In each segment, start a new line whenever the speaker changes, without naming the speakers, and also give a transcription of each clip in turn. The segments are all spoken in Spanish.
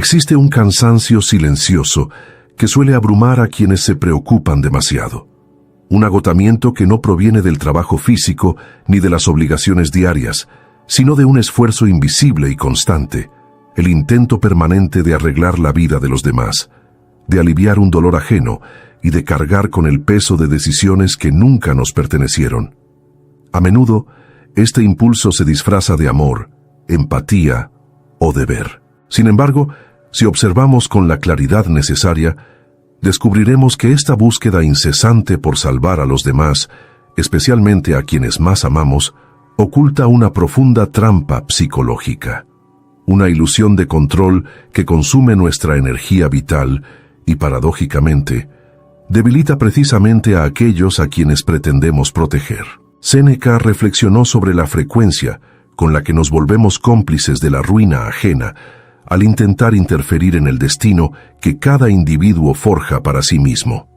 Existe un cansancio silencioso que suele abrumar a quienes se preocupan demasiado. Un agotamiento que no proviene del trabajo físico ni de las obligaciones diarias, sino de un esfuerzo invisible y constante, el intento permanente de arreglar la vida de los demás, de aliviar un dolor ajeno y de cargar con el peso de decisiones que nunca nos pertenecieron. A menudo, este impulso se disfraza de amor, empatía o deber. Sin embargo, si observamos con la claridad necesaria, descubriremos que esta búsqueda incesante por salvar a los demás, especialmente a quienes más amamos, oculta una profunda trampa psicológica, una ilusión de control que consume nuestra energía vital y, paradójicamente, debilita precisamente a aquellos a quienes pretendemos proteger. Séneca reflexionó sobre la frecuencia con la que nos volvemos cómplices de la ruina ajena al intentar interferir en el destino que cada individuo forja para sí mismo.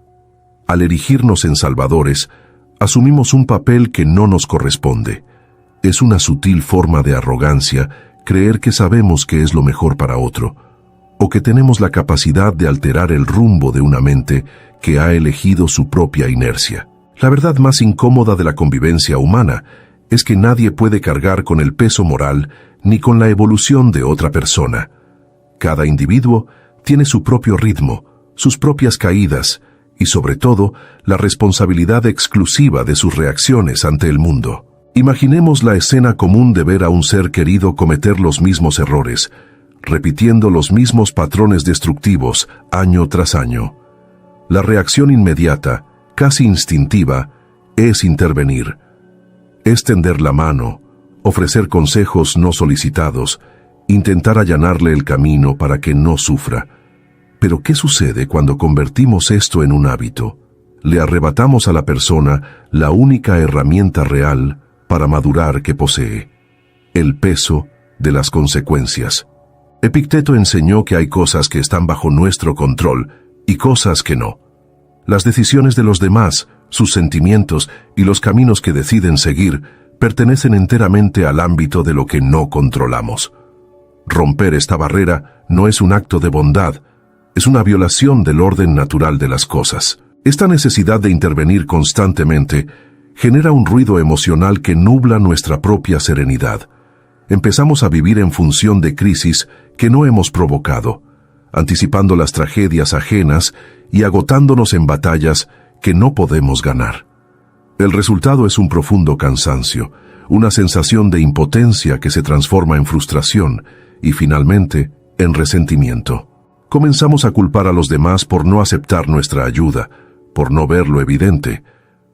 Al erigirnos en salvadores, asumimos un papel que no nos corresponde. Es una sutil forma de arrogancia creer que sabemos qué es lo mejor para otro, o que tenemos la capacidad de alterar el rumbo de una mente que ha elegido su propia inercia. La verdad más incómoda de la convivencia humana es que nadie puede cargar con el peso moral ni con la evolución de otra persona. Cada individuo tiene su propio ritmo, sus propias caídas y, sobre todo, la responsabilidad exclusiva de sus reacciones ante el mundo. Imaginemos la escena común de ver a un ser querido cometer los mismos errores, repitiendo los mismos patrones destructivos año tras año. La reacción inmediata, casi instintiva, es intervenir. Es tender la mano, ofrecer consejos no solicitados, intentar allanarle el camino para que no sufra. Pero ¿qué sucede cuando convertimos esto en un hábito? Le arrebatamos a la persona la única herramienta real para madurar que posee: el peso de las consecuencias. Epicteto enseñó que hay cosas que están bajo nuestro control y cosas que no. Las decisiones de los demás, sus sentimientos y los caminos que deciden seguir pertenecen enteramente al ámbito de lo que no controlamos. Romper esta barrera no es un acto de bondad, es una violación del orden natural de las cosas. Esta necesidad de intervenir constantemente genera un ruido emocional que nubla nuestra propia serenidad. Empezamos a vivir en función de crisis que no hemos provocado, anticipando las tragedias ajenas y agotándonos en batallas que no podemos ganar. El resultado es un profundo cansancio, una sensación de impotencia que se transforma en frustración y, finalmente, en resentimiento. Comenzamos a culpar a los demás por no aceptar nuestra ayuda, por no ver lo evidente,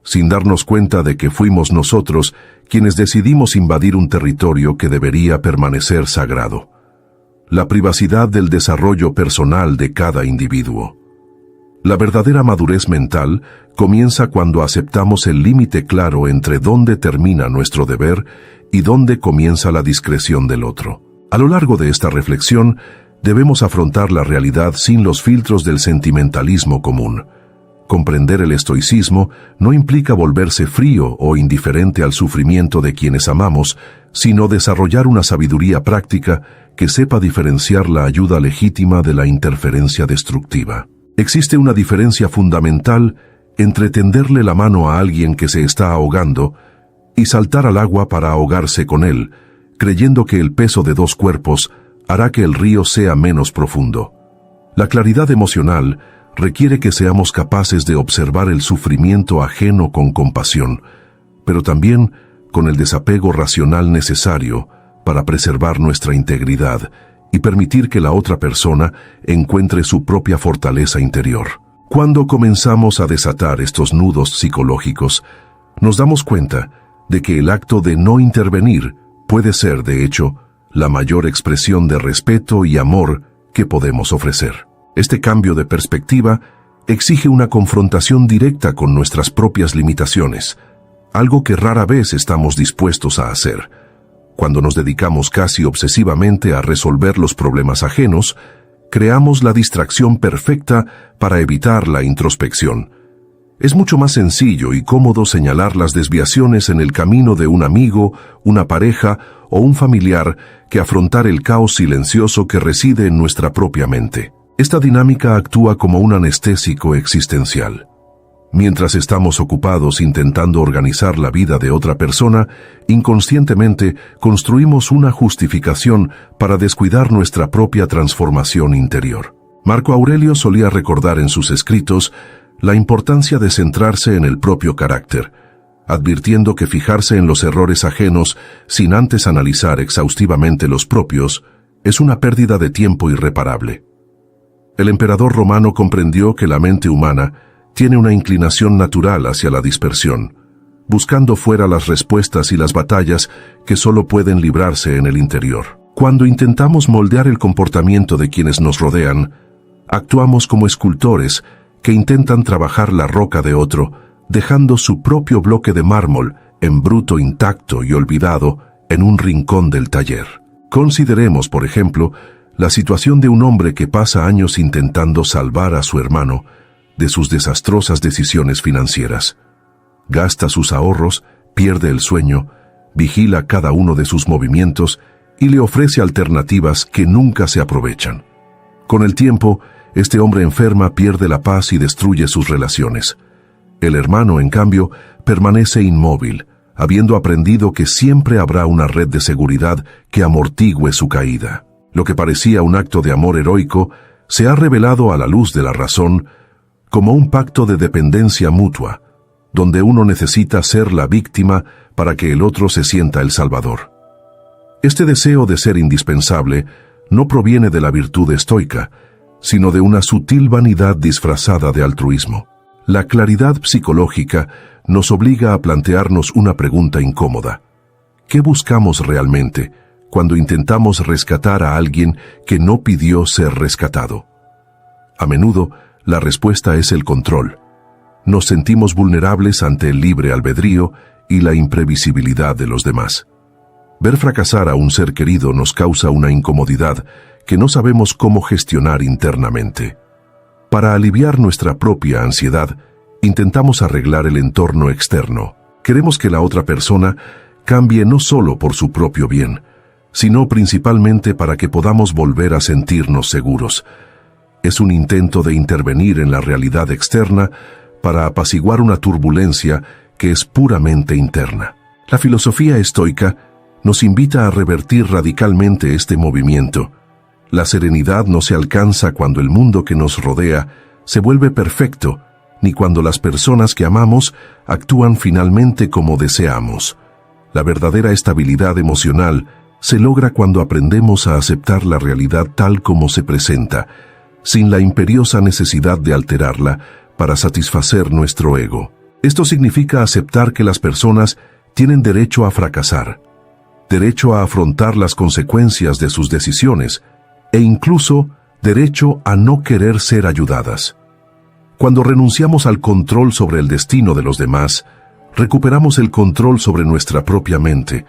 sin darnos cuenta de que fuimos nosotros quienes decidimos invadir un territorio que debería permanecer sagrado: la privacidad del desarrollo personal de cada individuo. La verdadera madurez mental comienza cuando aceptamos el límite claro entre dónde termina nuestro deber y dónde comienza la discreción del otro. A lo largo de esta reflexión, debemos afrontar la realidad sin los filtros del sentimentalismo común. Comprender el estoicismo no implica volverse frío o indiferente al sufrimiento de quienes amamos, sino desarrollar una sabiduría práctica que sepa diferenciar la ayuda legítima de la interferencia destructiva. Existe una diferencia fundamental entre tenderle la mano a alguien que se está ahogando y saltar al agua para ahogarse con él, creyendo que el peso de dos cuerpos hará que el río sea menos profundo. La claridad emocional requiere que seamos capaces de observar el sufrimiento ajeno con compasión, pero también con el desapego racional necesario para preservar nuestra integridad y permitir que la otra persona encuentre su propia fortaleza interior. Cuando comenzamos a desatar estos nudos psicológicos, nos damos cuenta de que el acto de no intervenir puede ser, de hecho, la mayor expresión de respeto y amor que podemos ofrecer. Este cambio de perspectiva exige una confrontación directa con nuestras propias limitaciones, algo que rara vez estamos dispuestos a hacer. Cuando nos dedicamos casi obsesivamente a resolver los problemas ajenos, creamos la distracción perfecta para evitar la introspección. Es mucho más sencillo y cómodo señalar las desviaciones en el camino de un amigo, una pareja o un familiar que afrontar el caos silencioso que reside en nuestra propia mente. Esta dinámica actúa como un anestésico existencial. Mientras estamos ocupados intentando organizar la vida de otra persona, inconscientemente construimos una justificación para descuidar nuestra propia transformación interior. Marco Aurelio solía recordar en sus escritos la importancia de centrarse en el propio carácter, advirtiendo que fijarse en los errores ajenos sin antes analizar exhaustivamente los propios es una pérdida de tiempo irreparable. El emperador romano comprendió que la mente humana tiene una inclinación natural hacia la dispersión, buscando fuera las respuestas y las batallas que solo pueden librarse en el interior. Cuando intentamos moldear el comportamiento de quienes nos rodean, actuamos como escultores que intentan trabajar la roca de otro, dejando su propio bloque de mármol en bruto, intacto y olvidado en un rincón del taller. Consideremos, por ejemplo, la situación de un hombre que pasa años intentando salvar a su hermano de sus desastrosas decisiones financieras. Gasta sus ahorros, pierde el sueño, vigila cada uno de sus movimientos y le ofrece alternativas que nunca se aprovechan. Con el tiempo, este hombre enferma, pierde la paz y destruye sus relaciones. El hermano, en cambio, permanece inmóvil, habiendo aprendido que siempre habrá una red de seguridad que amortigüe su caída. Lo que parecía un acto de amor heroico se ha revelado a la luz de la razón como un pacto de dependencia mutua, donde uno necesita ser la víctima para que el otro se sienta el salvador. Este deseo de ser indispensable no proviene de la virtud estoica, sino de una sutil vanidad disfrazada de altruismo. La claridad psicológica nos obliga a plantearnos una pregunta incómoda. ¿Qué buscamos realmente cuando intentamos rescatar a alguien que no pidió ser rescatado? A menudo, la respuesta es el control. Nos sentimos vulnerables ante el libre albedrío y la imprevisibilidad de los demás. Ver fracasar a un ser querido nos causa una incomodidad que no sabemos cómo gestionar internamente. Para aliviar nuestra propia ansiedad, intentamos arreglar el entorno externo. Queremos que la otra persona cambie no solo por su propio bien, sino principalmente para que podamos volver a sentirnos seguros. Es un intento de intervenir en la realidad externa para apaciguar una turbulencia que es puramente interna. La filosofía estoica nos invita a revertir radicalmente este movimiento. La serenidad no se alcanza cuando el mundo que nos rodea se vuelve perfecto, ni cuando las personas que amamos actúan finalmente como deseamos. La verdadera estabilidad emocional se logra cuando aprendemos a aceptar la realidad tal como se presenta, sin la imperiosa necesidad de alterarla para satisfacer nuestro ego. Esto significa aceptar que las personas tienen derecho a fracasar, derecho a afrontar las consecuencias de sus decisiones e incluso derecho a no querer ser ayudadas. Cuando renunciamos al control sobre el destino de los demás, recuperamos el control sobre nuestra propia mente,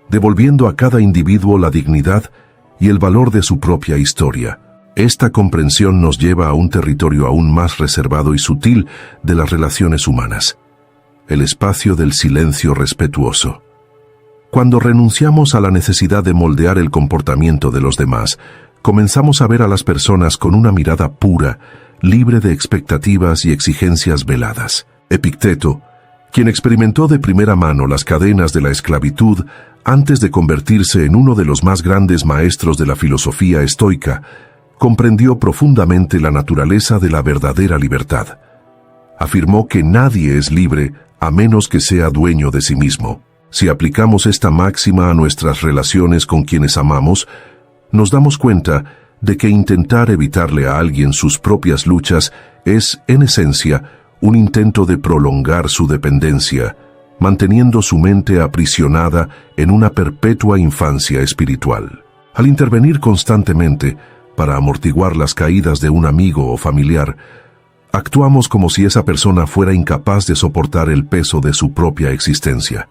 devolviendo a cada individuo la dignidad y el valor de su propia historia. Esta comprensión nos lleva a un territorio aún más reservado y sutil de las relaciones humanas, el espacio del silencio respetuoso. Cuando renunciamos a la necesidad de moldear el comportamiento de los demás, comenzamos a ver a las personas con una mirada pura, libre de expectativas y exigencias veladas. Epicteto, quien experimentó de primera mano las cadenas de la esclavitud antes de convertirse en uno de los más grandes maestros de la filosofía estoica, comprendió profundamente la naturaleza de la verdadera libertad. Afirmó que nadie es libre a menos que sea dueño de sí mismo. Si aplicamos esta máxima a nuestras relaciones con quienes amamos, nos damos cuenta de que intentar evitarle a alguien sus propias luchas es, en esencia, un intento de prolongar su dependencia, manteniendo su mente aprisionada en una perpetua infancia espiritual. Al intervenir constantemente para amortiguar las caídas de un amigo o familiar, actuamos como si esa persona fuera incapaz de soportar el peso de su propia existencia.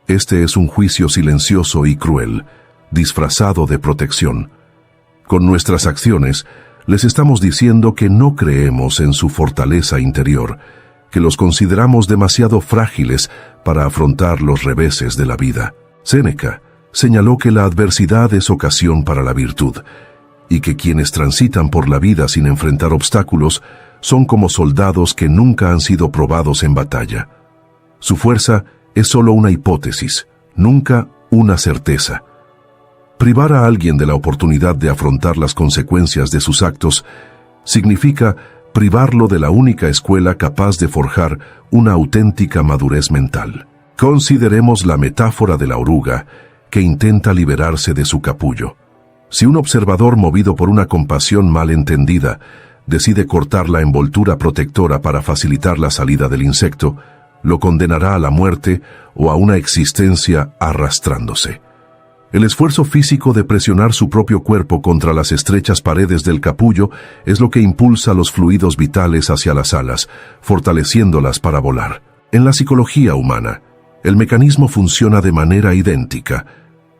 Este es un juicio silencioso y cruel, disfrazado de protección. Con nuestras acciones, les estamos diciendo que no creemos en su fortaleza interior, que los consideramos demasiado frágiles para afrontar los reveses de la vida. Séneca señaló que la adversidad es ocasión para la virtud, y que quienes transitan por la vida sin enfrentar obstáculos son como soldados que nunca han sido probados en batalla. Su fuerza es solo una hipótesis, nunca una certeza. Privar a alguien de la oportunidad de afrontar las consecuencias de sus actos significa privarlo de la única escuela capaz de forjar una auténtica madurez mental. Consideremos la metáfora de la oruga que intenta liberarse de su capullo. Si un observador movido por una compasión mal entendida decide cortar la envoltura protectora para facilitar la salida del insecto, lo condenará a la muerte o a una existencia arrastrándose. El esfuerzo físico de presionar su propio cuerpo contra las estrechas paredes del capullo es lo que impulsa los fluidos vitales hacia las alas, fortaleciéndolas para volar. En la psicología humana, el mecanismo funciona de manera idéntica.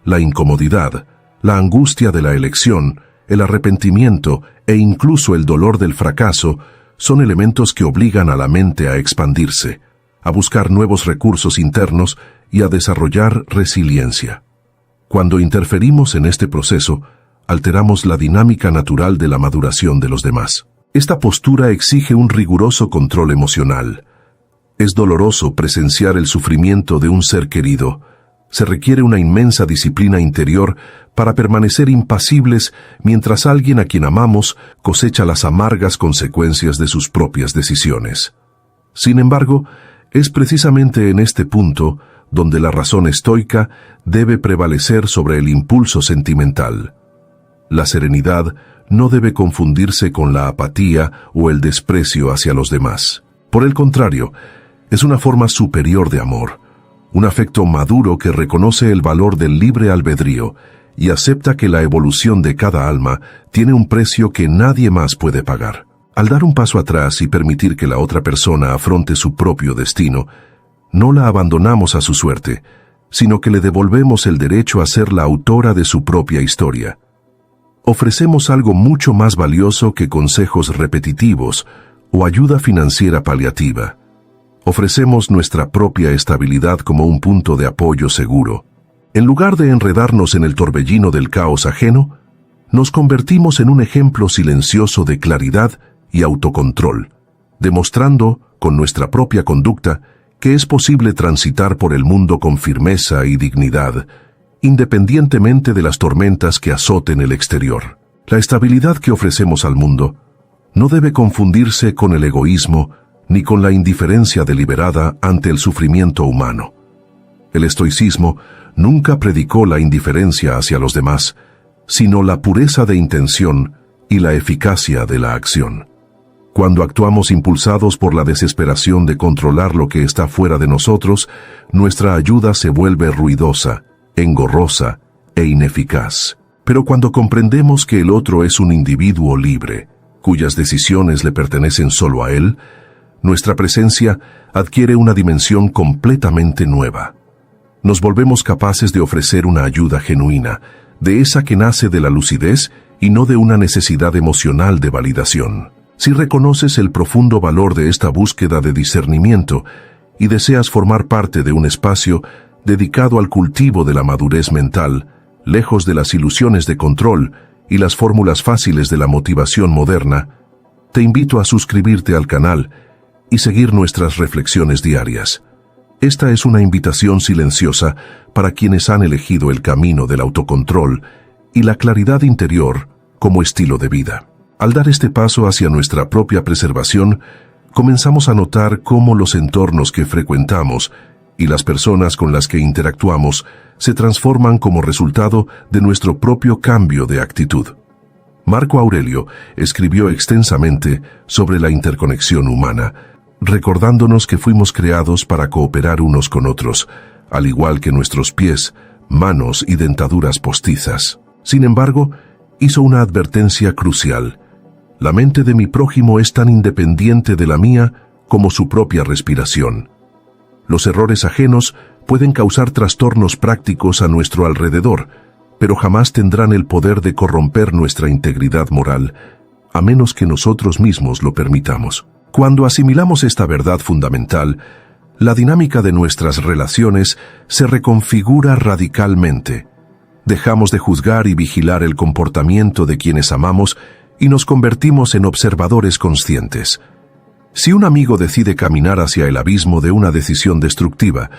La incomodidad, la angustia de la elección, el arrepentimiento e incluso el dolor del fracaso son elementos que obligan a la mente a expandirse, a buscar nuevos recursos internos y a desarrollar resiliencia. Cuando interferimos en este proceso, alteramos la dinámica natural de la maduración de los demás. Esta postura exige un riguroso control emocional. Es doloroso presenciar el sufrimiento de un ser querido. Se requiere una inmensa disciplina interior para permanecer impasibles mientras alguien a quien amamos cosecha las amargas consecuencias de sus propias decisiones. Sin embargo, es precisamente en este punto donde la razón estoica debe prevalecer sobre el impulso sentimental. La serenidad no debe confundirse con la apatía o el desprecio hacia los demás. Por el contrario, es una forma superior de amor, un afecto maduro que reconoce el valor del libre albedrío y acepta que la evolución de cada alma tiene un precio que nadie más puede pagar. Al dar un paso atrás y permitir que la otra persona afronte su propio destino, no la abandonamos a su suerte, sino que le devolvemos el derecho a ser la autora de su propia historia. Ofrecemos algo mucho más valioso que consejos repetitivos o ayuda financiera paliativa. Ofrecemos nuestra propia estabilidad como un punto de apoyo seguro. En lugar de enredarnos en el torbellino del caos ajeno, nos convertimos en un ejemplo silencioso de claridad y autocontrol, demostrando, con nuestra propia conducta, que es posible transitar por el mundo con firmeza y dignidad, independientemente de las tormentas que azoten el exterior. La estabilidad que ofrecemos al mundo no debe confundirse con el egoísmo ni con la indiferencia deliberada ante el sufrimiento humano. El estoicismo nunca predicó la indiferencia hacia los demás, sino la pureza de intención y la eficacia de la acción. Cuando actuamos impulsados por la desesperación de controlar lo que está fuera de nosotros, nuestra ayuda se vuelve ruidosa, engorrosa e ineficaz. Pero cuando comprendemos que el otro es un individuo libre, cuyas decisiones le pertenecen solo a él, nuestra presencia adquiere una dimensión completamente nueva. Nos volvemos capaces de ofrecer una ayuda genuina, de esa que nace de la lucidez y no de una necesidad emocional de validación. Si reconoces el profundo valor de esta búsqueda de discernimiento y deseas formar parte de un espacio dedicado al cultivo de la madurez mental, lejos de las ilusiones de control y las fórmulas fáciles de la motivación moderna, te invito a suscribirte al canal y seguir nuestras reflexiones diarias. Esta es una invitación silenciosa para quienes han elegido el camino del autocontrol y la claridad interior como estilo de vida. Al dar este paso hacia nuestra propia preservación, comenzamos a notar cómo los entornos que frecuentamos y las personas con las que interactuamos se transforman como resultado de nuestro propio cambio de actitud. Marco Aurelio escribió extensamente sobre la interconexión humana, recordándonos que fuimos creados para cooperar unos con otros, al igual que nuestros pies, manos y dentaduras postizas. Sin embargo, hizo una advertencia crucial. La mente de mi prójimo es tan independiente de la mía como su propia respiración. Los errores ajenos pueden causar trastornos prácticos a nuestro alrededor, pero jamás tendrán el poder de corromper nuestra integridad moral, a menos que nosotros mismos lo permitamos. Cuando asimilamos esta verdad fundamental, la dinámica de nuestras relaciones se reconfigura radicalmente. Dejamos de juzgar y vigilar el comportamiento de quienes amamos y nos convertimos en observadores conscientes. Si un amigo decide caminar hacia el abismo de una decisión destructiva,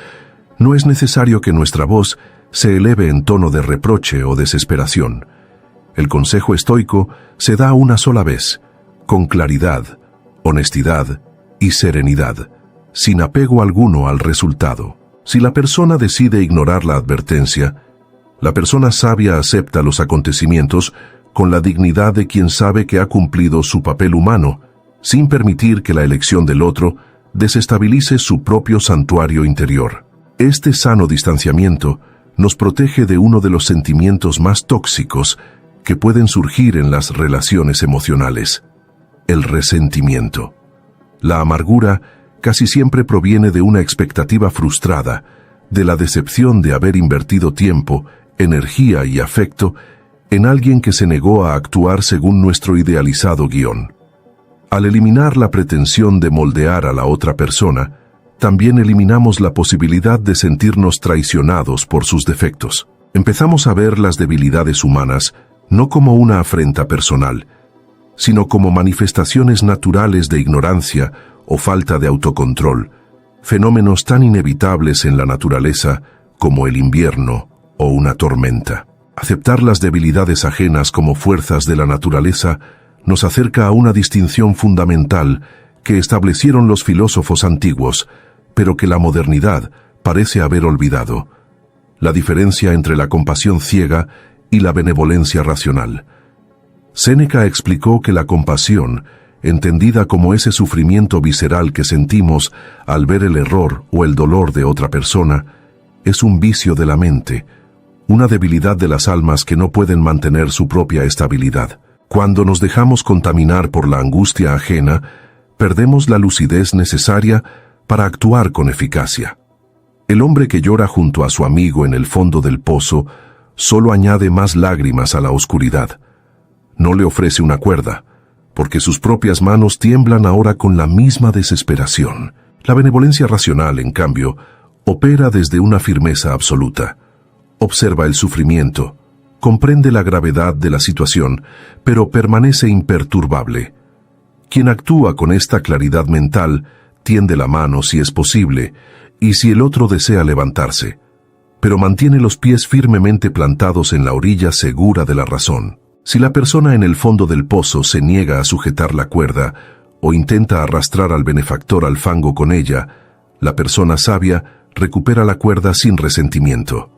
no es necesario que nuestra voz se eleve en tono de reproche o desesperación. El consejo estoico se da una sola vez, con claridad, honestidad y serenidad, sin apego alguno al resultado. Si la persona decide ignorar la advertencia, la persona sabia acepta los acontecimientos con la dignidad de quien sabe que ha cumplido su papel humano, sin permitir que la elección del otro desestabilice su propio santuario interior. Este sano distanciamiento nos protege de uno de los sentimientos más tóxicos que pueden surgir en las relaciones emocionales: el resentimiento. La amargura casi siempre proviene de una expectativa frustrada, de la decepción de haber invertido tiempo, energía y afecto en alguien que se negó a actuar según nuestro idealizado guión. Al eliminar la pretensión de moldear a la otra persona, también eliminamos la posibilidad de sentirnos traicionados por sus defectos. Empezamos a ver las debilidades humanas no como una afrenta personal, sino como manifestaciones naturales de ignorancia o falta de autocontrol, fenómenos tan inevitables en la naturaleza como el invierno o una tormenta. Aceptar las debilidades ajenas como fuerzas de la naturaleza nos acerca a una distinción fundamental que establecieron los filósofos antiguos, pero que la modernidad parece haber olvidado: la diferencia entre la compasión ciega y la benevolencia racional. Séneca explicó que la compasión, entendida como ese sufrimiento visceral que sentimos al ver el error o el dolor de otra persona, es un vicio de la mente, una debilidad de las almas que no pueden mantener su propia estabilidad. Cuando nos dejamos contaminar por la angustia ajena, perdemos la lucidez necesaria para actuar con eficacia. El hombre que llora junto a su amigo en el fondo del pozo solo añade más lágrimas a la oscuridad. No le ofrece una cuerda, porque sus propias manos tiemblan ahora con la misma desesperación. La benevolencia racional, en cambio, opera desde una firmeza absoluta. Observa el sufrimiento, comprende la gravedad de la situación, pero permanece imperturbable. Quien actúa con esta claridad mental tiende la mano si es posible, y si el otro desea levantarse, pero mantiene los pies firmemente plantados en la orilla segura de la razón. Si la persona en el fondo del pozo se niega a sujetar la cuerda o intenta arrastrar al benefactor al fango con ella, la persona sabia recupera la cuerda sin resentimiento.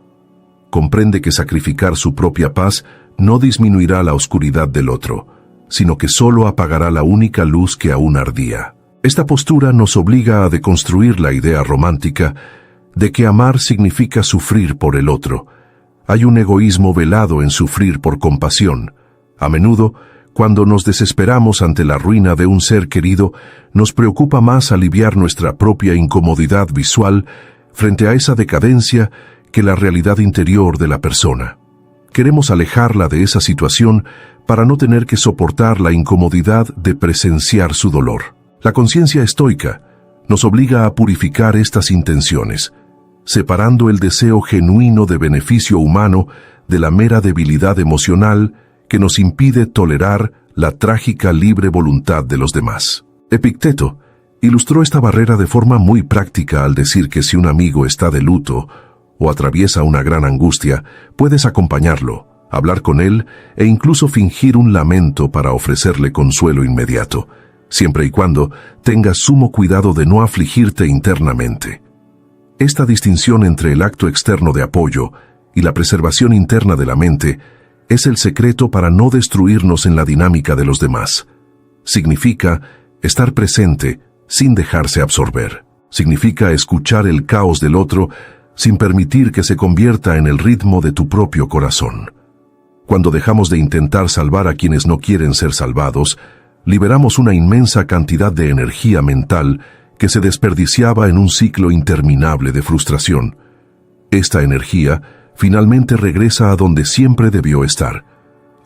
Comprende que sacrificar su propia paz no disminuirá la oscuridad del otro, sino que solo apagará la única luz que aún ardía. Esta postura nos obliga a deconstruir la idea romántica de que amar significa sufrir por el otro. Hay un egoísmo velado en sufrir por compasión. A menudo, cuando nos desesperamos ante la ruina de un ser querido, nos preocupa más aliviar nuestra propia incomodidad visual frente a esa decadencia que la realidad interior de la persona. Queremos alejarla de esa situación para no tener que soportar la incomodidad de presenciar su dolor. La conciencia estoica nos obliga a purificar estas intenciones, separando el deseo genuino de beneficio humano de la mera debilidad emocional que nos impide tolerar la trágica libre voluntad de los demás. Epicteto ilustró esta barrera de forma muy práctica al decir que si un amigo está de luto o atraviesa una gran angustia, puedes acompañarlo, hablar con él e incluso fingir un lamento para ofrecerle consuelo inmediato, siempre y cuando tengas sumo cuidado de no afligirte internamente. Esta distinción entre el acto externo de apoyo y la preservación interna de la mente es el secreto para no destruirnos en la dinámica de los demás. Significa estar presente sin dejarse absorber. Significa escuchar el caos del otro sin permitir que se convierta en el ritmo de tu propio corazón. Cuando dejamos de intentar salvar a quienes no quieren ser salvados, liberamos una inmensa cantidad de energía mental que se desperdiciaba en un ciclo interminable de frustración. Esta energía finalmente regresa a donde siempre debió estar,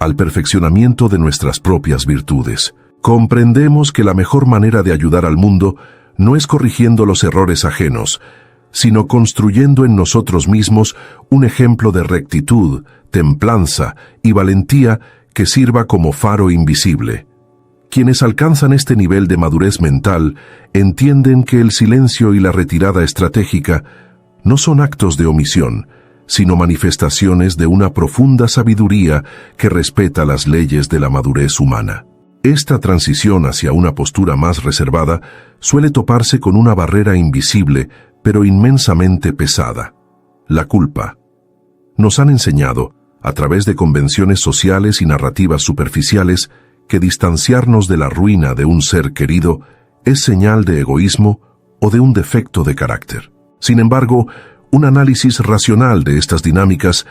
al perfeccionamiento de nuestras propias virtudes. Comprendemos que la mejor manera de ayudar al mundo no es corrigiendo los errores ajenos, sino construyendo en nosotros mismos un ejemplo de rectitud, templanza y valentía que sirva como faro invisible. Quienes alcanzan este nivel de madurez mental entienden que el silencio y la retirada estratégica no son actos de omisión, sino manifestaciones de una profunda sabiduría que respeta las leyes de la madurez humana. Esta transición hacia una postura más reservada suele toparse con una barrera invisible, pero inmensamente pesada: la culpa. Nos han enseñado, a través de convenciones sociales y narrativas superficiales, que distanciarnos de la ruina de un ser querido es señal de egoísmo o de un defecto de carácter. Sin embargo, un análisis racional de estas dinámicas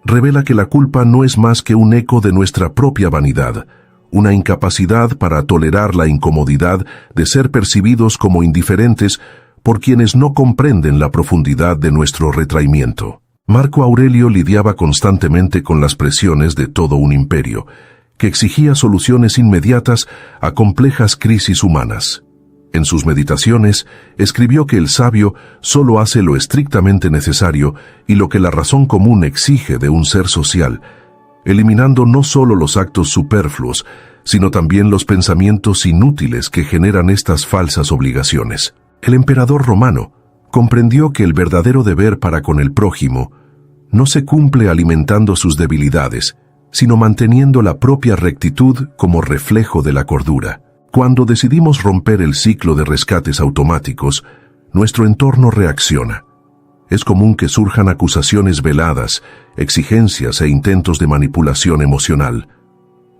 revela que la culpa no es más que un eco de nuestra propia vanidad, una incapacidad para tolerar la incomodidad de ser percibidos como indiferentes por quienes no comprenden la profundidad de nuestro retraimiento. Marco Aurelio lidiaba constantemente con las presiones de todo un imperio, que exigía soluciones inmediatas a complejas crisis humanas. En sus meditaciones, escribió que el sabio solo hace lo estrictamente necesario y lo que la razón común exige de un ser social, eliminando no solo los actos superfluos, sino también los pensamientos inútiles que generan estas falsas obligaciones. El emperador romano comprendió que el verdadero deber para con el prójimo no se cumple alimentando sus debilidades, sino manteniendo la propia rectitud como reflejo de la cordura. Cuando decidimos romper el ciclo de rescates automáticos, nuestro entorno reacciona. Es común que surjan acusaciones veladas, exigencias e intentos de manipulación emocional.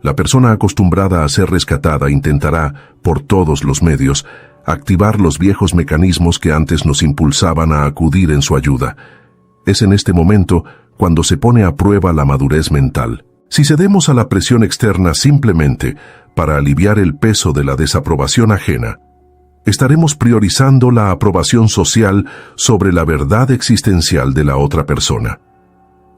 La persona acostumbrada a ser rescatada intentará, por todos los medios, activar los viejos mecanismos que antes nos impulsaban a acudir en su ayuda. Es en este momento cuando se pone a prueba la madurez mental. Si cedemos a la presión externa simplemente para aliviar el peso de la desaprobación ajena, estaremos priorizando la aprobación social sobre la verdad existencial de la otra persona.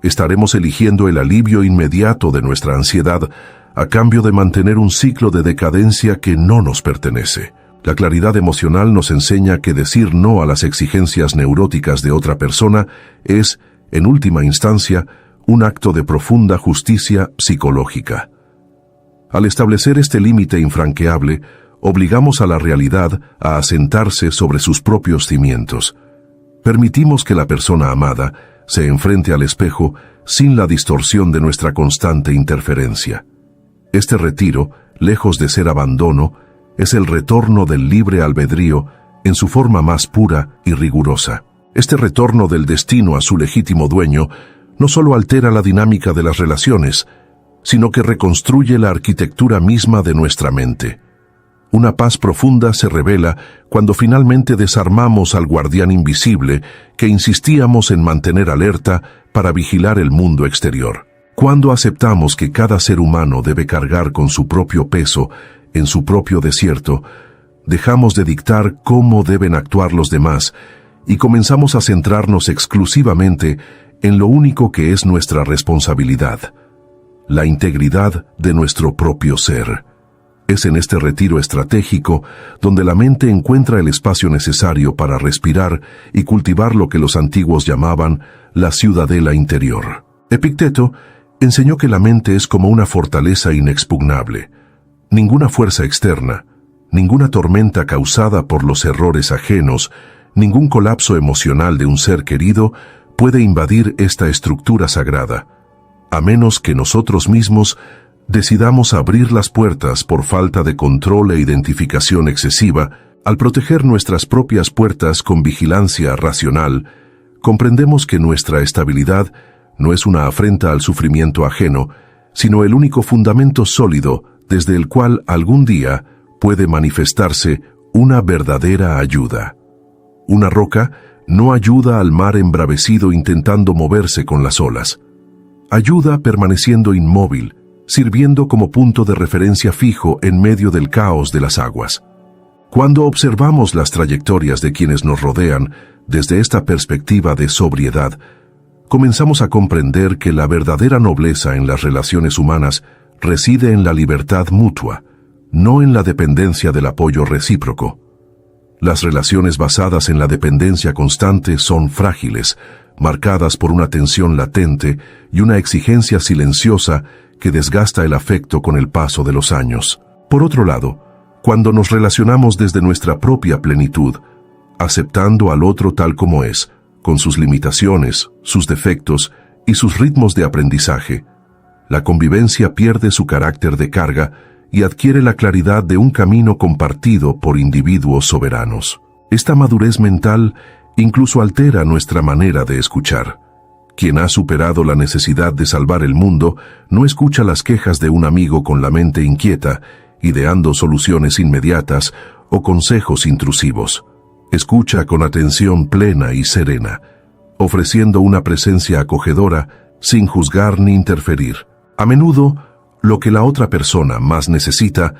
Estaremos eligiendo el alivio inmediato de nuestra ansiedad a cambio de mantener un ciclo de decadencia que no nos pertenece. La claridad emocional nos enseña que decir no a las exigencias neuróticas de otra persona es, en última instancia, un acto de profunda justicia psicológica. Al establecer este límite infranqueable, obligamos a la realidad a asentarse sobre sus propios cimientos. Permitimos que la persona amada se enfrente al espejo sin la distorsión de nuestra constante interferencia. Este retiro, lejos de ser abandono, es el retorno del libre albedrío en su forma más pura y rigurosa. Este retorno del destino a su legítimo dueño no solo altera la dinámica de las relaciones, sino que reconstruye la arquitectura misma de nuestra mente. Una paz profunda se revela cuando finalmente desarmamos al guardián invisible que insistíamos en mantener alerta para vigilar el mundo exterior. Cuando aceptamos que cada ser humano debe cargar con su propio peso en su propio desierto, dejamos de dictar cómo deben actuar los demás y comenzamos a centrarnos exclusivamente en lo único que es nuestra responsabilidad: la integridad de nuestro propio ser. Es en este retiro estratégico donde la mente encuentra el espacio necesario para respirar y cultivar lo que los antiguos llamaban la ciudadela interior. Epicteto enseñó que la mente es como una fortaleza inexpugnable. Ninguna fuerza externa, ninguna tormenta causada por los errores ajenos, ningún colapso emocional de un ser querido puede invadir esta estructura sagrada, a menos que nosotros mismos decidamos abrir las puertas por falta de control e identificación excesiva. Al proteger nuestras propias puertas con vigilancia racional, comprendemos que nuestra estabilidad no es una afrenta al sufrimiento ajeno, sino el único fundamento sólido desde el cual algún día puede manifestarse una verdadera ayuda. Una roca no ayuda al mar embravecido intentando moverse con las olas. Ayuda permaneciendo inmóvil, sirviendo como punto de referencia fijo en medio del caos de las aguas. Cuando observamos las trayectorias de quienes nos rodean desde esta perspectiva de sobriedad, comenzamos a comprender que la verdadera nobleza en las relaciones humanas reside en la libertad mutua, no en la dependencia del apoyo recíproco. Las relaciones basadas en la dependencia constante son frágiles, marcadas por una tensión latente y una exigencia silenciosa que desgasta el afecto con el paso de los años. Por otro lado, cuando nos relacionamos desde nuestra propia plenitud, aceptando al otro tal como es, con sus limitaciones, sus defectos y sus ritmos de aprendizaje, la convivencia pierde su carácter de carga y adquiere la claridad de un camino compartido por individuos soberanos. Esta madurez mental incluso altera nuestra manera de escuchar. Quien ha superado la necesidad de salvar el mundo no escucha las quejas de un amigo con la mente inquieta, ideando soluciones inmediatas o consejos intrusivos. Escucha con atención plena y serena, ofreciendo una presencia acogedora sin juzgar ni interferir. A menudo, lo que la otra persona más necesita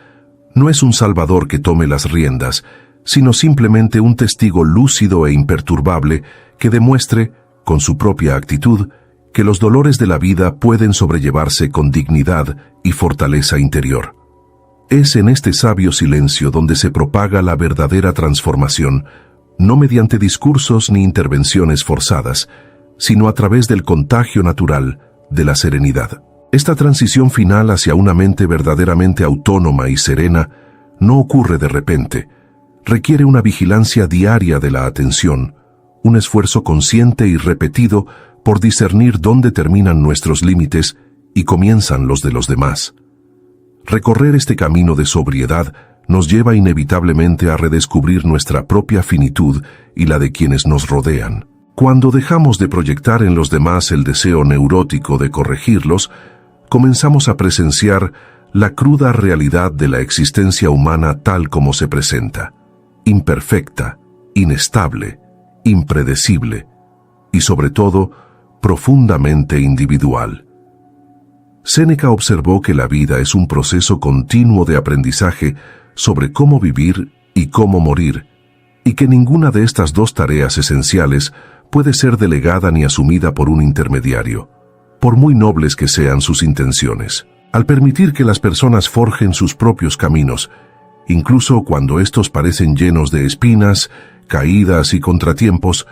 no es un salvador que tome las riendas, sino simplemente un testigo lúcido e imperturbable que demuestre, con su propia actitud, que los dolores de la vida pueden sobrellevarse con dignidad y fortaleza interior. Es en este sabio silencio donde se propaga la verdadera transformación, no mediante discursos ni intervenciones forzadas, sino a través del contagio natural de la serenidad. Esta transición final hacia una mente verdaderamente autónoma y serena no ocurre de repente. Requiere una vigilancia diaria de la atención, un esfuerzo consciente y repetido por discernir dónde terminan nuestros límites y comienzan los de los demás. Recorrer este camino de sobriedad nos lleva inevitablemente a redescubrir nuestra propia finitud y la de quienes nos rodean. Cuando dejamos de proyectar en los demás el deseo neurótico de corregirlos, comenzamos a presenciar la cruda realidad de la existencia humana tal como se presenta, imperfecta, inestable, impredecible y sobre todo profundamente individual. Séneca observó que la vida es un proceso continuo de aprendizaje sobre cómo vivir y cómo morir, y que ninguna de estas dos tareas esenciales puede ser delegada ni asumida por un intermediario, por muy nobles que sean sus intenciones. Al permitir que las personas forjen sus propios caminos, incluso cuando estos parecen llenos de espinas, caídas y contratiempos,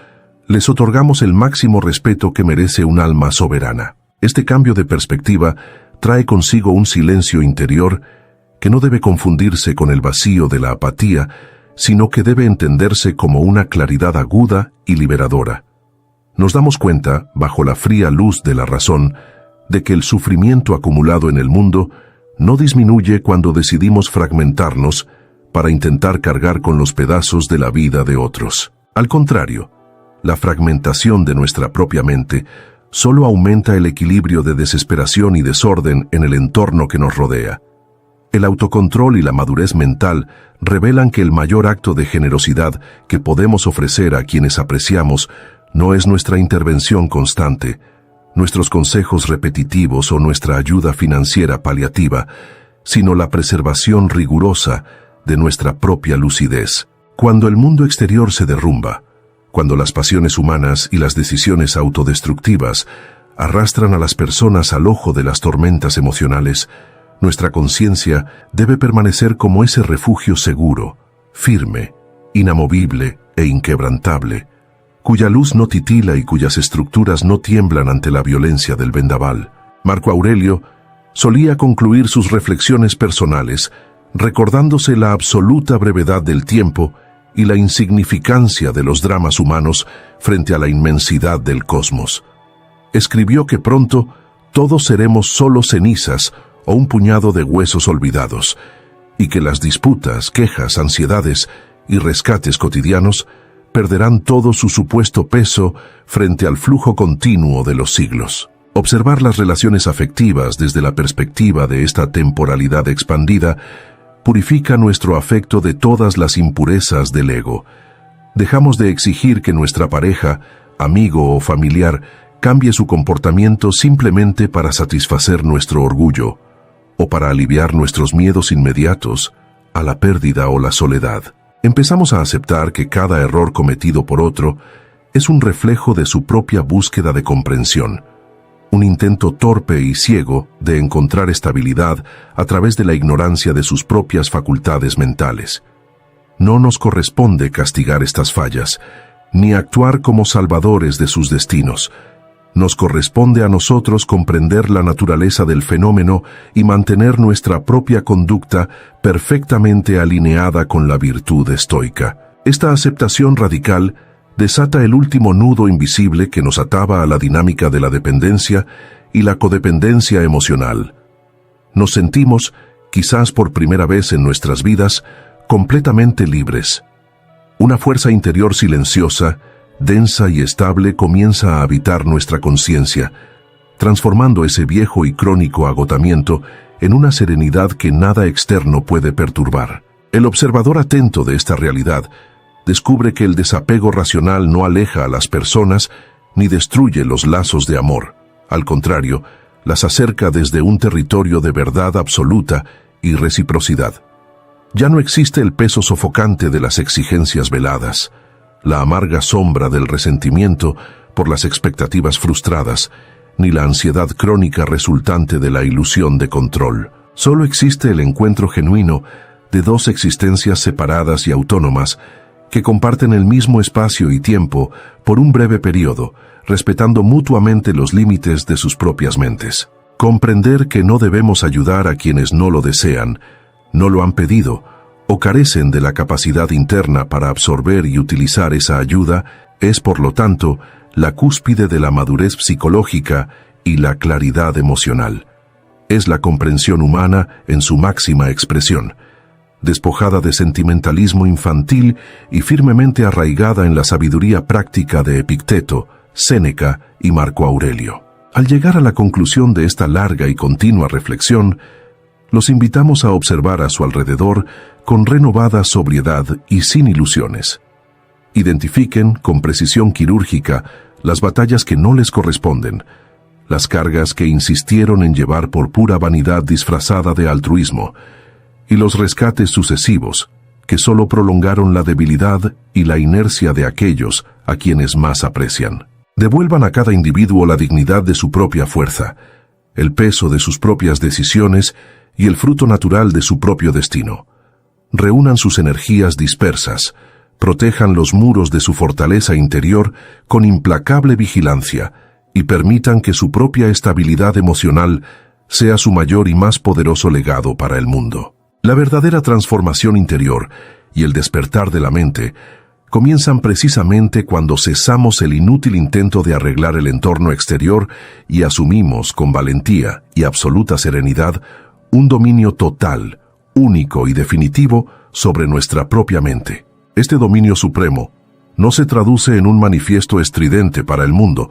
les otorgamos el máximo respeto que merece un alma soberana. Este cambio de perspectiva trae consigo un silencio interior que no debe confundirse con el vacío de la apatía, sino que debe entenderse como una claridad aguda y liberadora. Nos damos cuenta, bajo la fría luz de la razón, de que el sufrimiento acumulado en el mundo no disminuye cuando decidimos fragmentarnos para intentar cargar con los pedazos de la vida de otros. Al contrario, la fragmentación de nuestra propia mente solo aumenta el equilibrio de desesperación y desorden en el entorno que nos rodea. El autocontrol y la madurez mental revelan que el mayor acto de generosidad que podemos ofrecer a quienes apreciamos no es nuestra intervención constante, nuestros consejos repetitivos o nuestra ayuda financiera paliativa, sino la preservación rigurosa de nuestra propia lucidez. Cuando el mundo exterior se derrumba, cuando las pasiones humanas y las decisiones autodestructivas arrastran a las personas al ojo de las tormentas emocionales, nuestra conciencia debe permanecer como ese refugio seguro, firme, inamovible e inquebrantable, cuya luz no titila y cuyas estructuras no tiemblan ante la violencia del vendaval. Marco Aurelio solía concluir sus reflexiones personales recordándose la absoluta brevedad del tiempo y la insignificancia de los dramas humanos frente a la inmensidad del cosmos. Escribió que pronto todos seremos solo cenizas o un puñado de huesos olvidados, y que las disputas, quejas, ansiedades y rescates cotidianos perderán todo su supuesto peso frente al flujo continuo de los siglos. Observar las relaciones afectivas desde la perspectiva de esta temporalidad expandida purifica nuestro afecto de todas las impurezas del ego. Dejamos de exigir que nuestra pareja, amigo o familiar cambie su comportamiento simplemente para satisfacer nuestro orgullo o para aliviar nuestros miedos inmediatos a la pérdida o la soledad. Empezamos a aceptar que cada error cometido por otro es un reflejo de su propia búsqueda de comprensión, un intento torpe y ciego de encontrar estabilidad a través de la ignorancia de sus propias facultades mentales. No nos corresponde castigar estas fallas, ni actuar como salvadores de sus destinos. Nos corresponde a nosotros comprender la naturaleza del fenómeno y mantener nuestra propia conducta perfectamente alineada con la virtud estoica. Esta aceptación radical desata el último nudo invisible que nos ataba a la dinámica de la dependencia y la codependencia emocional. Nos sentimos, quizás por primera vez en nuestras vidas, completamente libres. Una fuerza interior silenciosa, densa y estable comienza a habitar nuestra conciencia, transformando ese viejo y crónico agotamiento en una serenidad que nada externo puede perturbar. El observador atento de esta realidad descubre que el desapego racional no aleja a las personas ni destruye los lazos de amor. Al contrario, las acerca desde un territorio de verdad absoluta y reciprocidad. Ya no existe el peso sofocante de las exigencias veladas, la amarga sombra del resentimiento por las expectativas frustradas, ni la ansiedad crónica resultante de la ilusión de control. Solo existe el encuentro genuino de dos existencias separadas y autónomas que comparten el mismo espacio y tiempo por un breve periodo, respetando mutuamente los límites de sus propias mentes. Comprender que no debemos ayudar a quienes no lo desean, no lo han pedido, o carecen de la capacidad interna para absorber y utilizar esa ayuda, es por lo tanto la cúspide de la madurez psicológica y la claridad emocional. Es la comprensión humana en su máxima expresión, despojada de sentimentalismo infantil y firmemente arraigada en la sabiduría práctica de Epicteto, Séneca y Marco Aurelio. Al llegar a la conclusión de esta larga y continua reflexión, los invitamos a observar a su alrededor con renovada sobriedad y sin ilusiones. Identifiquen con precisión quirúrgica las batallas que no les corresponden, las cargas que insistieron en llevar por pura vanidad disfrazada de altruismo, y los rescates sucesivos que solo prolongaron la debilidad y la inercia de aquellos a quienes más aprecian. Devuelvan a cada individuo la dignidad de su propia fuerza, el peso de sus propias decisiones y el fruto natural de su propio destino. Reúnan sus energías dispersas, protejan los muros de su fortaleza interior con implacable vigilancia y permitan que su propia estabilidad emocional sea su mayor y más poderoso legado para el mundo. La verdadera transformación interior y el despertar de la mente comienzan precisamente cuando cesamos el inútil intento de arreglar el entorno exterior y asumimos con valentía y absoluta serenidad un dominio total, único y definitivo sobre nuestra propia mente. Este dominio supremo no se traduce en un manifiesto estridente para el mundo,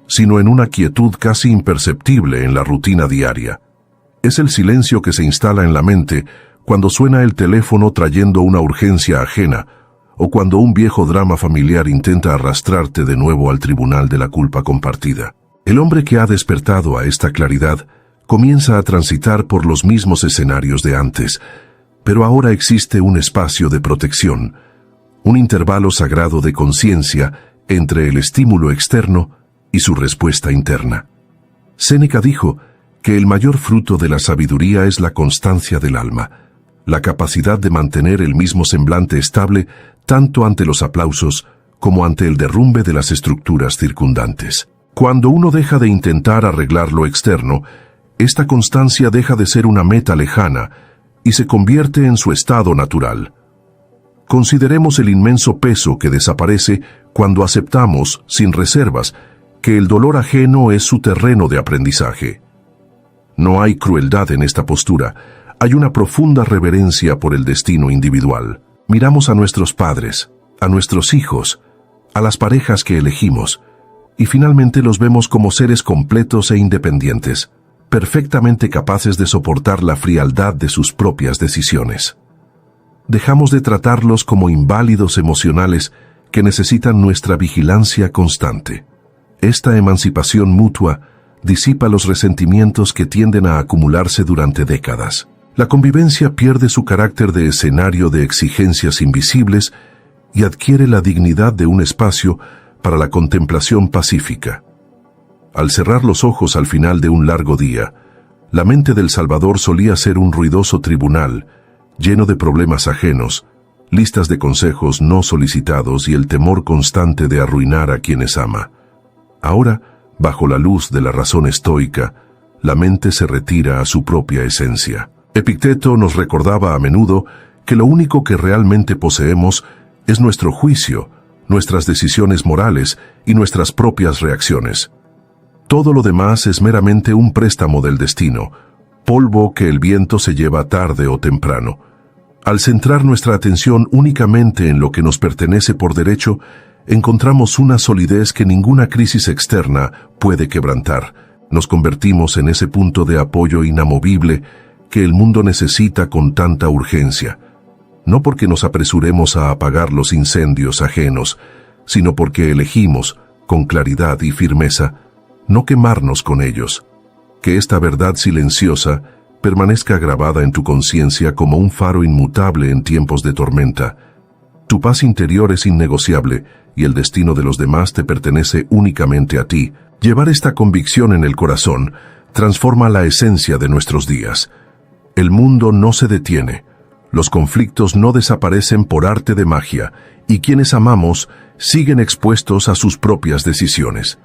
sino en una quietud casi imperceptible en la rutina diaria. Es el silencio que se instala en la mente cuando suena el teléfono trayendo una urgencia ajena, o cuando un viejo drama familiar intenta arrastrarte de nuevo al tribunal de la culpa compartida. El hombre que ha despertado a esta claridad comienza a transitar por los mismos escenarios de antes, pero ahora existe un espacio de protección, un intervalo sagrado de conciencia entre el estímulo externo y su respuesta interna. Séneca dijo que el mayor fruto de la sabiduría es la constancia del alma, la capacidad de mantener el mismo semblante estable tanto ante los aplausos como ante el derrumbe de las estructuras circundantes. Cuando uno deja de intentar arreglar lo externo, esta constancia deja de ser una meta lejana y se convierte en su estado natural. Consideremos el inmenso peso que desaparece cuando aceptamos, sin reservas, que el dolor ajeno es su terreno de aprendizaje. No hay crueldad en esta postura, hay una profunda reverencia por el destino individual. Miramos a nuestros padres, a nuestros hijos, a las parejas que elegimos, y finalmente los vemos como seres completos e independientes, perfectamente capaces de soportar la frialdad de sus propias decisiones. Dejamos de tratarlos como inválidos emocionales que necesitan nuestra vigilancia constante. Esta emancipación mutua disipa los resentimientos que tienden a acumularse durante décadas. La convivencia pierde su carácter de escenario de exigencias invisibles y adquiere la dignidad de un espacio para la contemplación pacífica. Al cerrar los ojos al final de un largo día, la mente del Salvador solía ser un ruidoso tribunal, lleno de problemas ajenos, listas de consejos no solicitados y el temor constante de arruinar a quienes ama. Ahora, bajo la luz de la razón estoica, la mente se retira a su propia esencia. Epicteto nos recordaba a menudo que lo único que realmente poseemos es nuestro juicio, nuestras decisiones morales y nuestras propias reacciones. Todo lo demás es meramente un préstamo del destino, polvo que el viento se lleva tarde o temprano. Al centrar nuestra atención únicamente en lo que nos pertenece por derecho, encontramos una solidez que ninguna crisis externa puede quebrantar. Nos convertimos en ese punto de apoyo inamovible que el mundo necesita con tanta urgencia. No porque nos apresuremos a apagar los incendios ajenos, sino porque elegimos, con claridad y firmeza, no quemarnos con ellos. Que esta verdad silenciosa permanezca grabada en tu conciencia como un faro inmutable en tiempos de tormenta. Tu paz interior es innegociable y el destino de los demás te pertenece únicamente a ti. Llevar esta convicción en el corazón transforma la esencia de nuestros días. El mundo no se detiene, los conflictos no desaparecen por arte de magia y quienes amamos siguen expuestos a sus propias decisiones.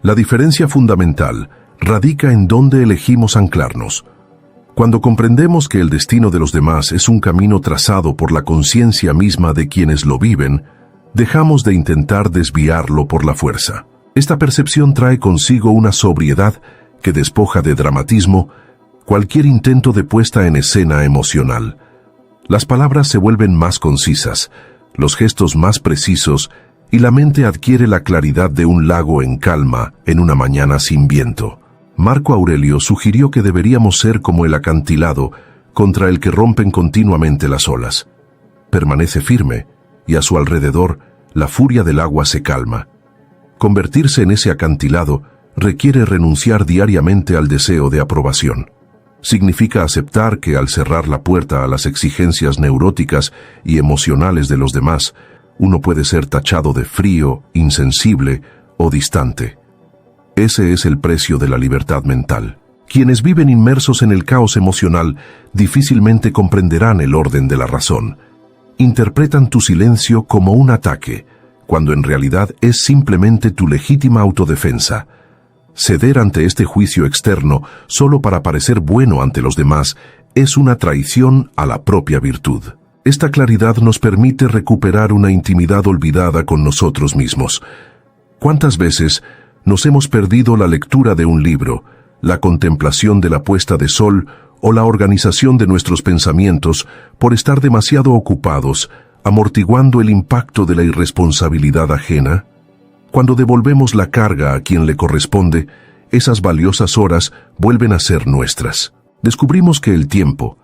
La diferencia fundamental radica en dónde elegimos anclarnos. Cuando comprendemos que el destino de los demás es un camino trazado por la conciencia misma de quienes lo viven, dejamos de intentar desviarlo por la fuerza. Esta percepción trae consigo una sobriedad que despoja de dramatismo cualquier intento de puesta en escena emocional. Las palabras se vuelven más concisas, los gestos más precisos y la mente adquiere la claridad de un lago en calma en una mañana sin viento. Marco Aurelio sugirió que deberíamos ser como el acantilado contra el que rompen continuamente las olas. Permanece firme y a su alrededor la furia del agua se calma. Convertirse en ese acantilado requiere renunciar diariamente al deseo de aprobación. Significa aceptar que al cerrar la puerta a las exigencias neuróticas y emocionales de los demás, uno puede ser tachado de frío, insensible o distante. Ese es el precio de la libertad mental. Quienes viven inmersos en el caos emocional difícilmente comprenderán el orden de la razón. Interpretan tu silencio como un ataque, cuando en realidad es simplemente tu legítima autodefensa. Ceder ante este juicio externo solo para parecer bueno ante los demás es una traición a la propia virtud. Esta claridad nos permite recuperar una intimidad olvidada con nosotros mismos. ¿Cuántas veces nos hemos perdido la lectura de un libro, la contemplación de la puesta de sol o la organización de nuestros pensamientos por estar demasiado ocupados, amortiguando el impacto de la irresponsabilidad ajena? Cuando devolvemos la carga a quien le corresponde, esas valiosas horas vuelven a ser nuestras. Descubrimos que el tiempo,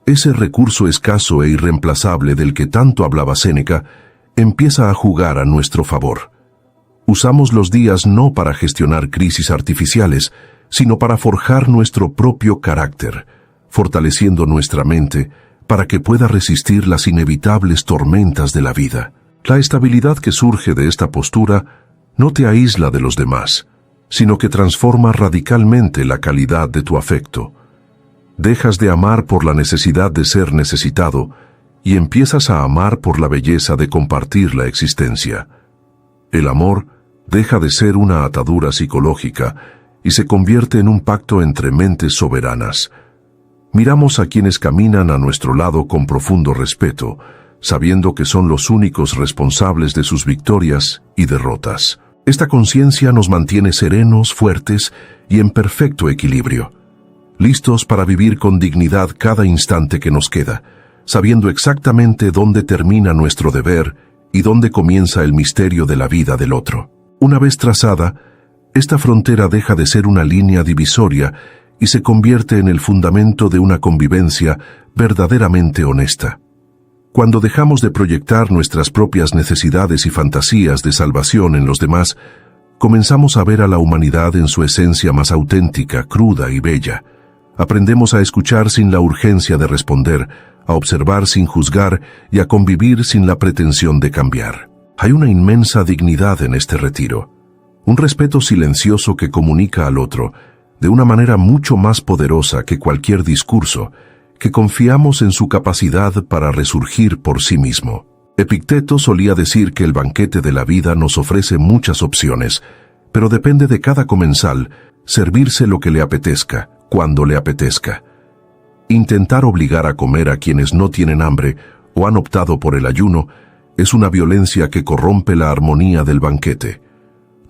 ese recurso escaso e irreemplazable del que tanto hablaba Séneca, empieza a jugar a nuestro favor. Usamos los días no para gestionar crisis artificiales, sino para forjar nuestro propio carácter, fortaleciendo nuestra mente para que pueda resistir las inevitables tormentas de la vida. La estabilidad que surge de esta postura no te aísla de los demás, sino que transforma radicalmente la calidad de tu afecto. Dejas de amar por la necesidad de ser necesitado y empiezas a amar por la belleza de compartir la existencia. El amor deja de ser una atadura psicológica y se convierte en un pacto entre mentes soberanas. Miramos a quienes caminan a nuestro lado con profundo respeto, sabiendo que son los únicos responsables de sus victorias y derrotas. Esta conciencia nos mantiene serenos, fuertes y en perfecto equilibrio, listos para vivir con dignidad cada instante que nos queda, sabiendo exactamente dónde termina nuestro deber y dónde comienza el misterio de la vida del otro. Una vez trazada, esta frontera deja de ser una línea divisoria y se convierte en el fundamento de una convivencia verdaderamente honesta. Cuando dejamos de proyectar nuestras propias necesidades y fantasías de salvación en los demás, comenzamos a ver a la humanidad en su esencia más auténtica, cruda y bella. Aprendemos a escuchar sin la urgencia de responder, a observar sin juzgar y a convivir sin la pretensión de cambiar. Hay una inmensa dignidad en este retiro, Un respeto silencioso que comunica al otro, de una manera mucho más poderosa que cualquier discurso, que confiamos en su capacidad para resurgir por sí mismo. Epicteto solía decir que el banquete de la vida nos ofrece muchas opciones, pero depende de cada comensal servirse lo que le apetezca, cuando le apetezca. Intentar obligar a comer a quienes no tienen hambre o han optado por el ayuno es una violencia que corrompe la armonía del banquete.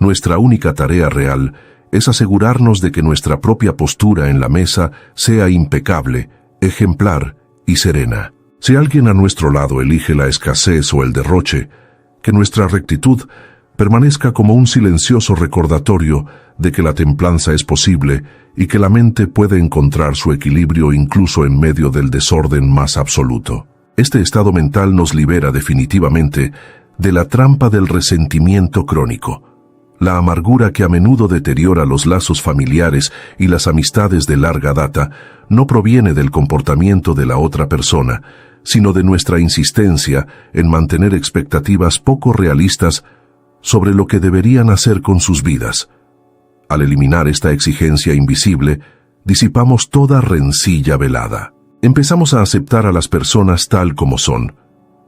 Nuestra única tarea real es asegurarnos de que nuestra propia postura en la mesa sea impecable, ejemplar y serena. Si alguien a nuestro lado elige la escasez o el derroche, que nuestra rectitud permanezca como un silencioso recordatorio de que la templanza es posible y que la mente puede encontrar su equilibrio incluso en medio del desorden más absoluto. Este estado mental nos libera definitivamente de la trampa del resentimiento crónico. La amargura que a menudo deteriora los lazos familiares y las amistades de larga data no proviene del comportamiento de la otra persona, sino de nuestra insistencia en mantener expectativas poco realistas sobre lo que deberían hacer con sus vidas. Al eliminar esta exigencia invisible, disipamos toda rencilla velada. Empezamos a aceptar a las personas tal como son,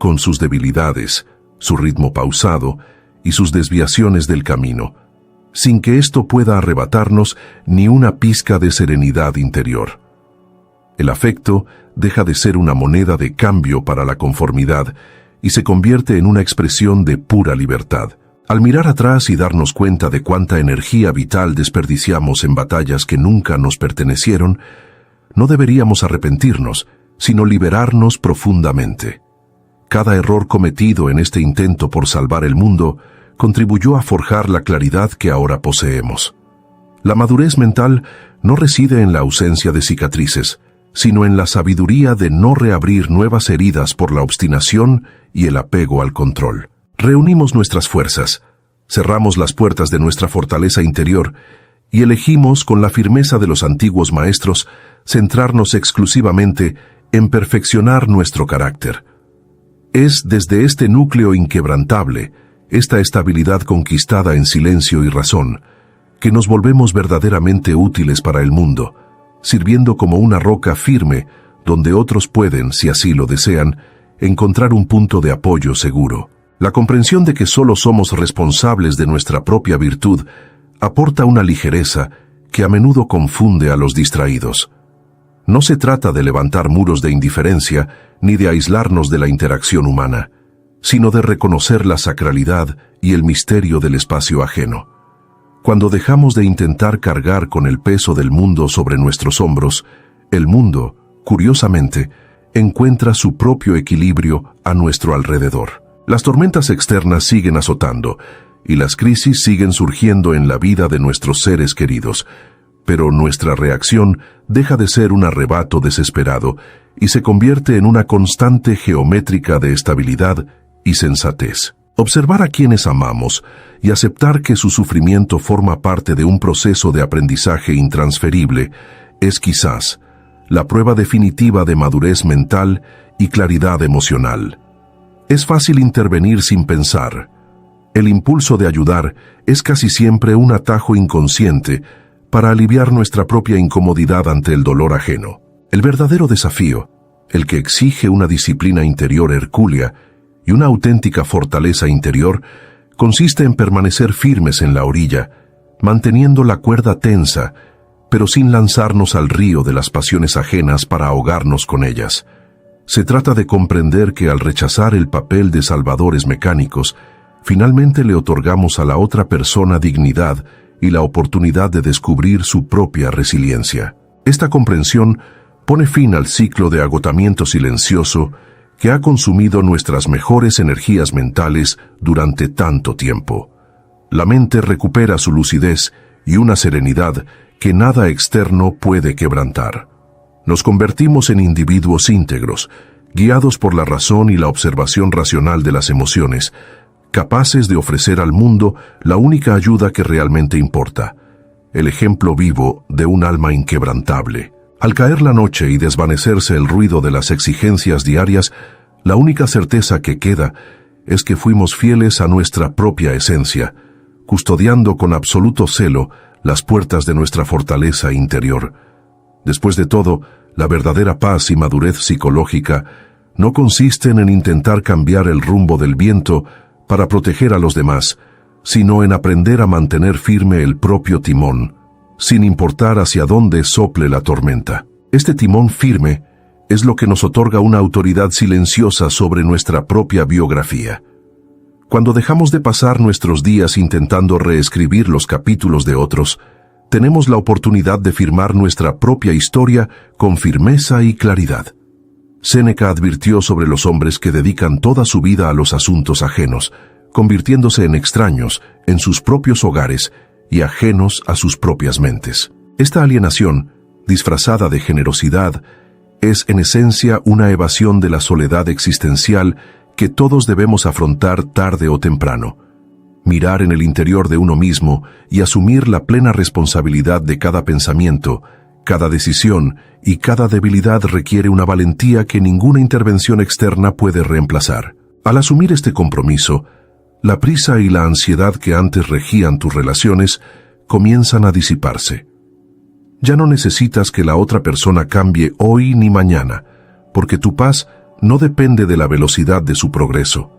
con sus debilidades, su ritmo pausado y sus desviaciones del camino, sin que esto pueda arrebatarnos ni una pizca de serenidad interior. El afecto deja de ser una moneda de cambio para la conformidad y se convierte en una expresión de pura libertad. Al mirar atrás y darnos cuenta de cuánta energía vital desperdiciamos en batallas que nunca nos pertenecieron, no deberíamos arrepentirnos, sino liberarnos profundamente. Cada error cometido en este intento por salvar el mundo contribuyó a forjar la claridad que ahora poseemos. La madurez mental no reside en la ausencia de cicatrices, sino en la sabiduría de no reabrir nuevas heridas por la obstinación y el apego al control. Reunimos nuestras fuerzas, cerramos las puertas de nuestra fortaleza interior y elegimos, con la firmeza de los antiguos maestros, centrarnos exclusivamente en perfeccionar nuestro carácter. Es desde este núcleo inquebrantable, esta estabilidad conquistada en silencio y razón, que nos volvemos verdaderamente útiles para el mundo, sirviendo como una roca firme donde otros pueden, si así lo desean, encontrar un punto de apoyo seguro. La comprensión de que solo somos responsables de nuestra propia virtud aporta una ligereza que a menudo confunde a los distraídos. No se trata de levantar muros de indiferencia ni de aislarnos de la interacción humana, sino de reconocer la sacralidad y el misterio del espacio ajeno. Cuando dejamos de intentar cargar con el peso del mundo sobre nuestros hombros, el mundo, curiosamente, encuentra su propio equilibrio a nuestro alrededor. Las tormentas externas siguen azotando y las crisis siguen surgiendo en la vida de nuestros seres queridos, pero nuestra reacción deja de ser un arrebato desesperado y se convierte en una constante geométrica de estabilidad y sensatez. Observar a quienes amamos y aceptar que su sufrimiento forma parte de un proceso de aprendizaje intransferible es quizás la prueba definitiva de madurez mental y claridad emocional. Es fácil intervenir sin pensar. El impulso de ayudar es casi siempre un atajo inconsciente para aliviar nuestra propia incomodidad ante el dolor ajeno. El verdadero desafío, el que exige una disciplina interior hercúlea y una auténtica fortaleza interior, consiste en permanecer firmes en la orilla, manteniendo la cuerda tensa, pero sin lanzarnos al río de las pasiones ajenas para ahogarnos con ellas. Se trata de comprender que al rechazar el papel de salvadores mecánicos, finalmente le otorgamos a la otra persona dignidad y la oportunidad de descubrir su propia resiliencia. Esta comprensión pone fin al ciclo de agotamiento silencioso que ha consumido nuestras mejores energías mentales durante tanto tiempo. La mente recupera su lucidez y una serenidad que nada externo puede quebrantar. Nos convertimos en individuos íntegros, guiados por la razón y la observación racional de las emociones, capaces de ofrecer al mundo la única ayuda que realmente importa, el ejemplo vivo de un alma inquebrantable. Al caer la noche y desvanecerse el ruido de las exigencias diarias, la única certeza que queda es que fuimos fieles a nuestra propia esencia, custodiando con absoluto celo las puertas de nuestra fortaleza interior. Después de todo, la verdadera paz y madurez psicológica no consisten en intentar cambiar el rumbo del viento para proteger a los demás, sino en aprender a mantener firme el propio timón, sin importar hacia dónde sople la tormenta. Este timón firme es lo que nos otorga una autoridad silenciosa sobre nuestra propia biografía. Cuando dejamos de pasar nuestros días intentando reescribir los capítulos de otros, tenemos la oportunidad de firmar nuestra propia historia con firmeza y claridad. Séneca advirtió sobre los hombres que dedican toda su vida a los asuntos ajenos, convirtiéndose en extraños en sus propios hogares y ajenos a sus propias mentes. Esta alienación, disfrazada de generosidad, es en esencia una evasión de la soledad existencial que todos debemos afrontar tarde o temprano. Mirar en el interior de uno mismo y asumir la plena responsabilidad de cada pensamiento, cada decisión y cada debilidad requiere una valentía que ninguna intervención externa puede reemplazar. Al asumir este compromiso, la prisa y la ansiedad que antes regían tus relaciones comienzan a disiparse. Ya no necesitas que la otra persona cambie hoy ni mañana, porque tu paz no depende de la velocidad de su progreso.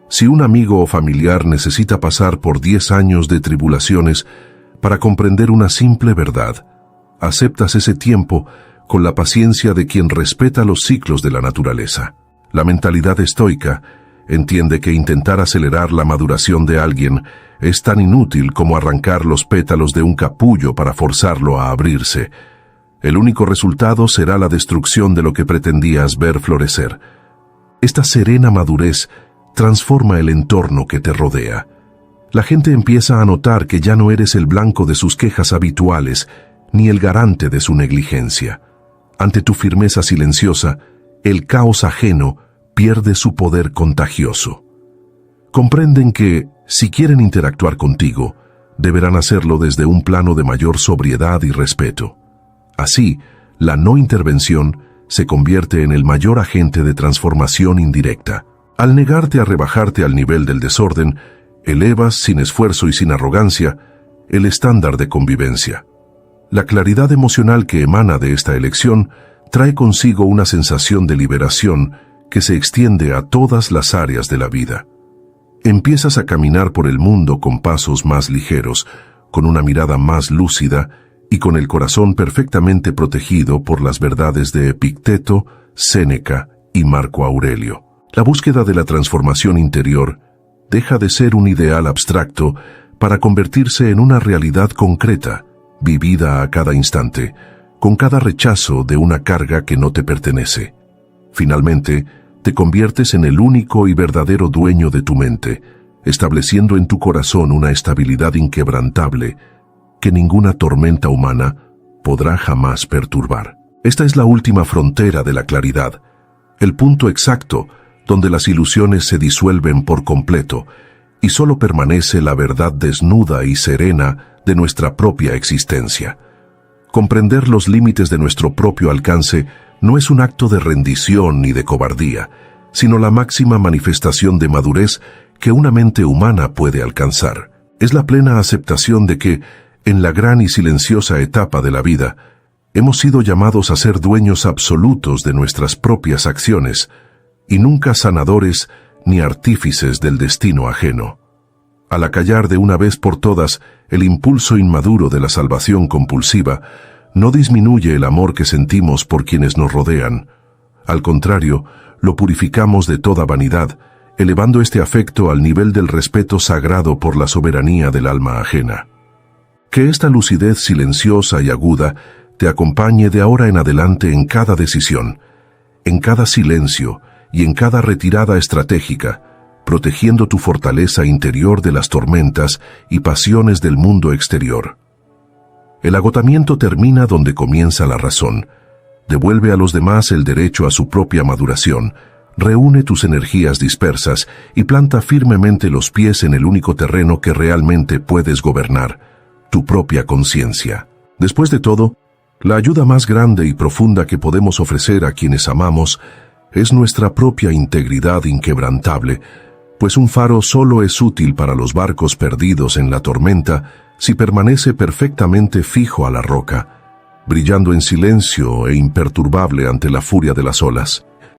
Si un amigo o familiar necesita pasar por 10 años de tribulaciones para comprender una simple verdad, aceptas ese tiempo con la paciencia de quien respeta los ciclos de la naturaleza. La mentalidad estoica entiende que intentar acelerar la maduración de alguien es tan inútil como arrancar los pétalos de un capullo para forzarlo a abrirse. El único resultado será la destrucción de lo que pretendías ver florecer. Esta serena madurez transforma el entorno que te rodea. La gente empieza a notar que ya no eres el blanco de sus quejas habituales, ni el garante de su negligencia. Ante tu firmeza silenciosa, el caos ajeno pierde su poder contagioso. Comprenden que, si quieren interactuar contigo, deberán hacerlo desde un plano de mayor sobriedad y respeto. Así, la no intervención se convierte en el mayor agente de transformación indirecta. Al negarte a rebajarte al nivel del desorden, elevas, sin esfuerzo y sin arrogancia, el estándar de convivencia. La claridad emocional que emana de esta elección trae consigo una sensación de liberación que se extiende a todas las áreas de la vida. Empiezas a caminar por el mundo con pasos más ligeros, con una mirada más lúcida y con el corazón perfectamente protegido por las verdades de Epicteto, Séneca y Marco Aurelio. La búsqueda de la transformación interior deja de ser un ideal abstracto para convertirse en una realidad concreta, vivida a cada instante, con cada rechazo de una carga que no te pertenece. Finalmente, te conviertes en el único y verdadero dueño de tu mente, estableciendo en tu corazón una estabilidad inquebrantable que ninguna tormenta humana podrá jamás perturbar. Esta es la última frontera de la claridad, el punto exacto donde las ilusiones se disuelven por completo y solo permanece la verdad desnuda y serena de nuestra propia existencia. Comprender los límites de nuestro propio alcance no es un acto de rendición ni de cobardía, sino la máxima manifestación de madurez que una mente humana puede alcanzar. Es la plena aceptación de que, en la gran y silenciosa etapa de la vida, hemos sido llamados a ser dueños absolutos de nuestras propias acciones, y nunca sanadores ni artífices del destino ajeno. Al acallar de una vez por todas el impulso inmaduro de la salvación compulsiva, no disminuye el amor que sentimos por quienes nos rodean. Al contrario, lo purificamos de toda vanidad, elevando este afecto al nivel del respeto sagrado por la soberanía del alma ajena. Que esta lucidez silenciosa y aguda te acompañe de ahora en adelante en cada decisión, en cada silencio y en cada retirada estratégica, protegiendo tu fortaleza interior de las tormentas y pasiones del mundo exterior. El agotamiento termina donde comienza la razón. Devuelve a los demás el derecho a su propia maduración, reúne tus energías dispersas y planta firmemente los pies en el único terreno que realmente puedes gobernar, tu propia conciencia. Después de todo, la ayuda más grande y profunda que podemos ofrecer a quienes amamos es nuestra propia integridad inquebrantable, pues un faro solo es útil para los barcos perdidos en la tormenta si permanece perfectamente fijo a la roca, brillando en silencio e imperturbable ante la furia de las olas.